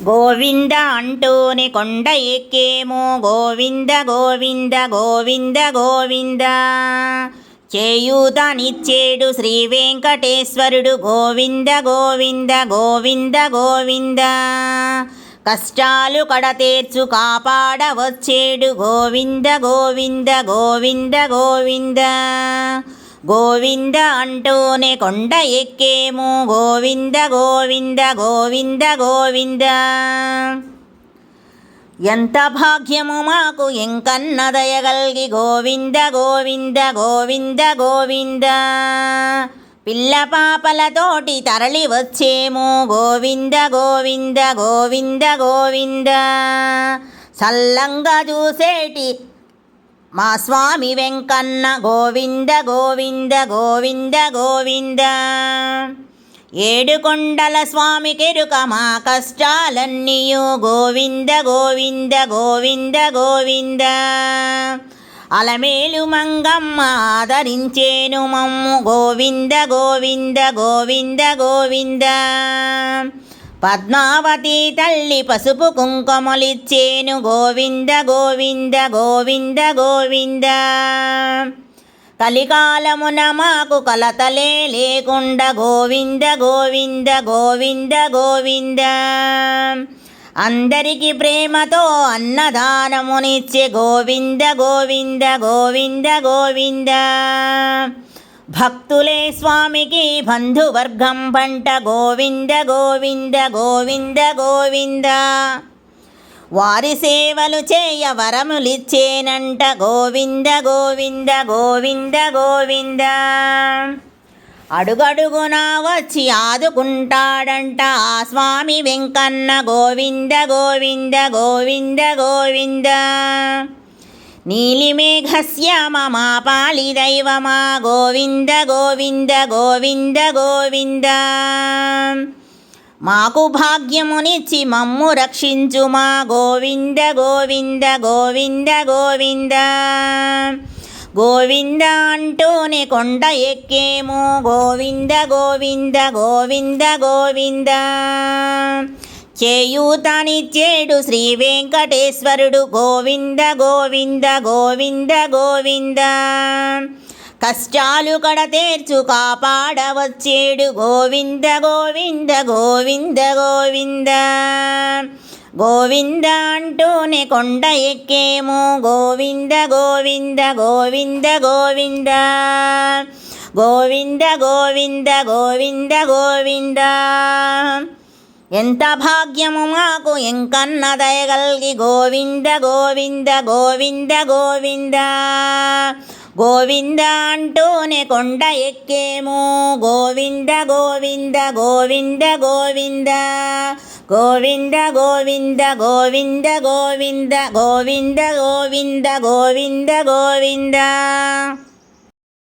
గోవింద అంటూనే కొండ ఎక్కేమో గోవింద గోవింద గోవింద గోవింద. చేయూతనిచ్చేడు శ్రీ వెంకటేశ్వరుడు గోవింద గోవింద గోవింద గోవింద. కష్టాలు కడతీర్చు కాపాడవచ్చేడు గోవింద గోవింద గోవింద గోవింద. గోవింద అంటూనే కొండ ఎక్కేమో గోవింద గోవింద గోవింద గోవింద. ఎంత భాగ్యము మాకు ఎంకన్న దయగల్గి గోవింద గోవింద గోవింద గోవింద. పిల్ల పాపలతోటి తరలి వచ్చేమో గోవింద గోవింద గోవింద గోవింద. సల్లంగా చూసేటి మా స్వామి వెంకన్న గోవింద గోవింద గోవింద గోవింద. ఏడుకొండల స్వామి కెరుక మా కష్టాలన్నీయు గోవింద గోవింద గోవింద గోవింద. అలమేలు మంగమ్మ ఆదరించేను మమ్ము గోవింద గోవింద గోవింద గోవింద. పద్మావతి తల్లి పసుపు కుంకుమలిచ్చేను గోవింద గోవింద గోవింద గోవింద. కలికాలమున మాకు కలతలే లేకుండా గోవింద గోవింద గోవింద గోవింద. అందరికి ప్రేమతో అన్నదానమునిచ్చే గోవింద గోవింద గోవింద గోవింద. భక్తులే స్వామికి బంధువర్గం పంట గోవింద గోవింద గోవింద గోవింద. వారి సేవలు చేయ వరములిచ్చేనంట గోవింద గోవింద గోవింద గోవింద. అడుగడుగునా వచ్చి ఆదుకుంటాడంట ఆ స్వామి వెంకన్న గోవింద గోవింద గోవింద గోవింద. నీలిమేఘశ్యామ మా పాలి దైవమా గోవింద గోవింద గోవింద గోవింద. మాకు భాగ్యమునిచ్చి మమ్ము రక్షించుమా గోవింద గోవింద గోవింద గోవింద. గోవింద అంటూనే కొండ ఎక్కేమో గోవింద గోవింద గోవింద గోవింద. చేయూతనిచ్చేడు శ్రీ వెంకటేశ్వరుడు గోవింద గోవింద గోవింద గోవింద. కష్టాలు కడతీర్చు కాపాడవచ్చేడు గోవింద గోవింద గోవింద గోవింద. గోవింద అంటూనే కొండ ఎక్కేమో గోవింద గోవింద గోవింద గోవింద. గోవింద గోవింద గోవింద గోవింద. ఎంత భాగ్యము మాకు ఎంకన్న దయగల్గి గోవింద గోవింద గోవింద గోవింద. గోవింద అంటూనే కొండ ఎక్కేమో గోవింద గోవింద గోవింద గోవింద. గోవింద గోవింద గోవింద గోవింద గోవింద గోవింద గోవింద గోవింద.